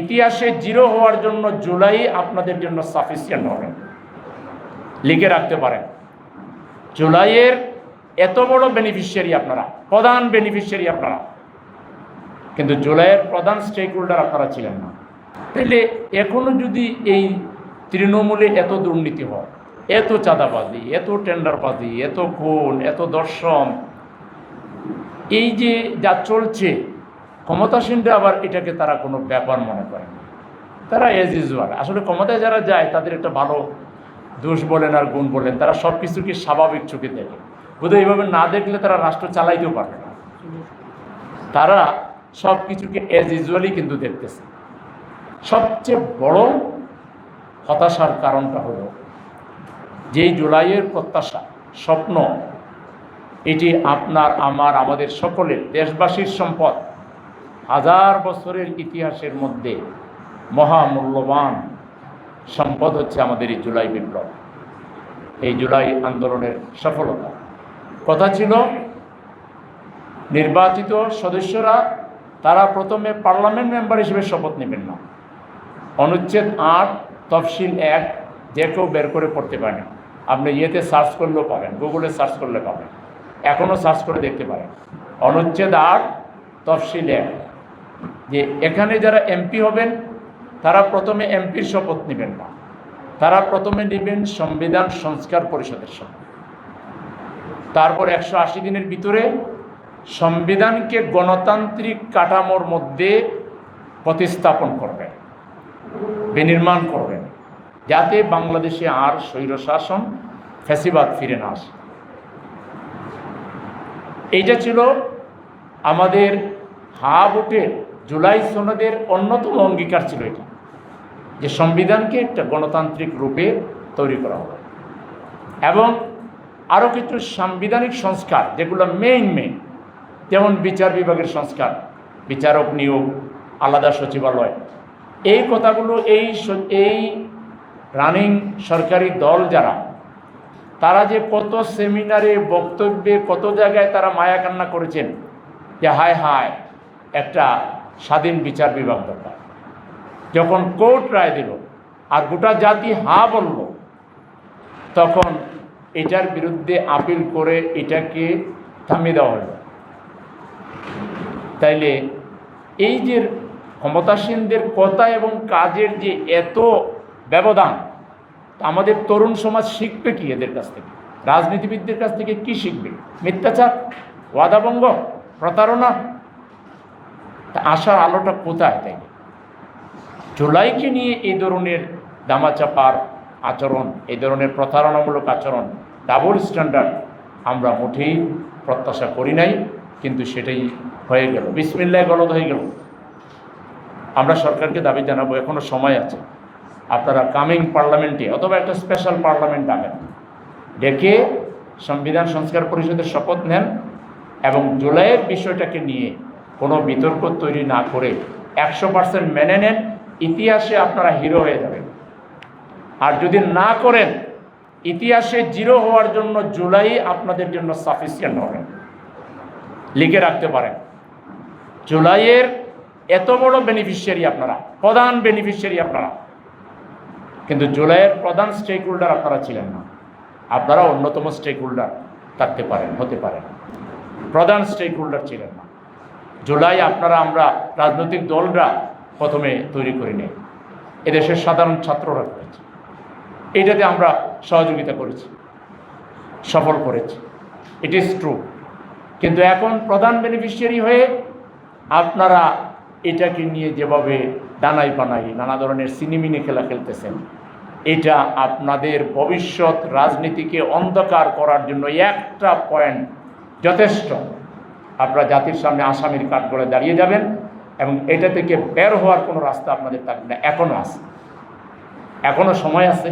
ইতিহাসে জিরো হওয়ার জন্য জুলাই আপনাদের জন্য সাফিসিয়েন্ট হবে। লিখে রাখতে পারেন, জুলাইয়ের এত বড় বেনিফিশিয়ারি আপনারা, প্রধান বেনিফিশিয়ারি আপনারা, কিন্তু জুলাইয়ের প্রধান স্টেক হোল্ডার আপনারা ছিলেন না। তাহলে এখনো যদি এই তৃণমূলে এত দুর্নীতি হয়, এত চাঁদাবাজি, এত টেন্ডারবাজি, এত খুন, এত দর্শন, এই যে যা চলছে, ক্ষমতাসীনরা আবার এটাকে তারা কোনো ব্যাপার মনে করে না। তারা এজ ইউজুয়াল, আসলে ক্ষমতায় যারা যায় তাদের একটা ভালো দোষ বলেন আর গুণ বলেন, তারা সব কিছুকে স্বাভাবিক চোখে দেখে। বোধহয় এইভাবে না দেখলে তারা রাষ্ট্র চালাইতেও পারবে না। তারা সব কিছুকে এজ ইউজুয়ালি কিন্তু দেখতেছে। সবচেয়ে বড় হতাশার কারণটা হলো যেই জুলাইয়ের প্রত্যাশা, স্বপ্ন, এটি আপনার, আমার, আমাদের সকলের, দেশবাসীর সম্পদ। হাজার বছরের ইতিহাসের মধ্যে মহামূল্যবান সম্পদ হচ্ছে আমাদের এই জুলাই বিপ্লব, এই জুলাই আন্দোলনের সফলতা। কথা ছিল নির্বাচিত সদস্যরা তারা প্রথমে পার্লামেন্ট মেম্বার হিসেবে শপথ নেবেন না। অনুচ্ছেদ ৮ তফসিল ১ যে কেউ বের করে পড়তে পারেন, আপনি ইয়েতে সার্চ করলেও পাবেন, গুগলে সার্চ করলে পাবেন, এখনও সার্চ করে দেখতে পারেন। অনুচ্ছেদ ৮ তফসিল ১, যে এখানে যারা এমপি হবেন তারা প্রথমে এমপির শপথ নেবেন না, তারা প্রথমে নেবেন সংবিধান সংস্কার পরিষদের শপথ। তারপর ১৮০ দিনের ভিতরে সংবিধানকে গণতান্ত্রিক কাঠামোর মধ্যে প্রতিস্থাপন করবেন, বিনির্মাণ করবেন, যাতে বাংলাদেশে আর স্বৈরশাসন, ফ্যাসিবাদ ফিরে না আসে। এইটা ছিল আমাদের ভোটের জুলাই সনদের অন্যতম অঙ্গীকার ছিল, এটা যে সংবিধানকে একটা গণতান্ত্রিক রূপে তৈরি করা হবে এবং আরও কিছু সাংবিধানিক সংস্কার যেগুলো মেইন, যেমন বিচার বিভাগের সংস্কার, বিচারক নিয়োগ, আলাদা সচিবালয়, এই কথাগুলো এই রানিং সরকারি দল যারা, তারা যে কত সেমিনারে, বক্তব্যে, কত জায়গায় তারা মায়া কান্না করেছেন যে হায় হায় একটা স্বাধীন বিচার বিভাগ দরকার। যখন কোর্ট রায় দিল আর গোটা জাতি বলল, তখন এটার বিরুদ্ধে আপিল করে এটাকে থামিয়ে দেওয়া হলো। তাইলে এই যে ক্ষমতাসীনদের কথা এবং কাজের যে এত ব্যবধান, আমাদের তরুণ সমাজ শিখবে কি এদের কাছ থেকে? রাজনীতিবিদদের কাছ থেকে কি শিখবে? মিথ্যাচার, ওয়াদাভঙ্গ, প্রতারণা। আশার আলোটা কোথায়? তাই জুলাইকে নিয়ে এই ধরনের দামাচাপার আচরণ, এই ধরনের প্রতারণামূলক আচরণ, ডাবল স্ট্যান্ডার্ড আমরা মোটেই প্রত্যাশা করি নাই, কিন্তু সেটাই হয়ে গেল। বিসমিল্লাহ গলদ হয়ে গেল। আমরা সরকারকে দাবি জানাবো, এখনও সময় আছে, আপনারা কামিং পার্লামেন্টে অথবা একটা স্পেশাল পার্লামেন্ট ডাকেন, ডেকে সংবিধান সংস্কার পরিষদের শপথ নেন এবং জুলাইয়ের বিষয়টাকে নিয়ে কোনো বিতর্ক তৈরি না করে 100% মেনে নেন। ইতিহাসে আপনারা হিরো হয়ে যাবেন। আর যদি না করেন, ইতিহাসে জিরো হওয়ার জন্য জুলাই আপনাদের জন্য সাফিসিয়েন্ট হবে। লিখে রাখতে পারেন, জুলাইয়ের এত বড় বেনিফিশিয়ারি আপনারা, প্রধান বেনিফিশিয়ারি আপনারা, কিন্তু জুলাইয়ের প্রধান স্টেক হোল্ডার আপনারা ছিলেন না। আপনারা অন্যতম স্টেক হোল্ডার থাকতে পারেন, হতে পারেন, প্রধান স্টেক হোল্ডার ছিলেন না। জুলাই আপনারা, আমরা রাজনৈতিক দলরা প্রথমে তৈরি করে নিই, এদেশের সাধারণ ছাত্ররা করেছে, এইটাতে আমরা সহযোগিতা করেছি, সফল করেছি, ইট ইজ ট্রু। কিন্তু এখন প্রধান বেনিফিশিয়ারি হয়ে আপনারা এটাকে নিয়ে যেভাবে ডানাই পানাই নানা ধরনের সিনেমিনে খেলা খেলতেছেন, এটা আপনাদের ভবিষ্যৎ রাজনীতিকে অন্ধকার করার জন্য একটা পয়েন্ট যথেষ্ট। আপনারা জাতির সামনে আসামির কাঠগড়ায় দাঁড়িয়ে যাবেন এবং এটা থেকে বের হওয়ার কোনো রাস্তা আপনাদের থাকবে না। এখনও আছে, এখনও সময় আছে।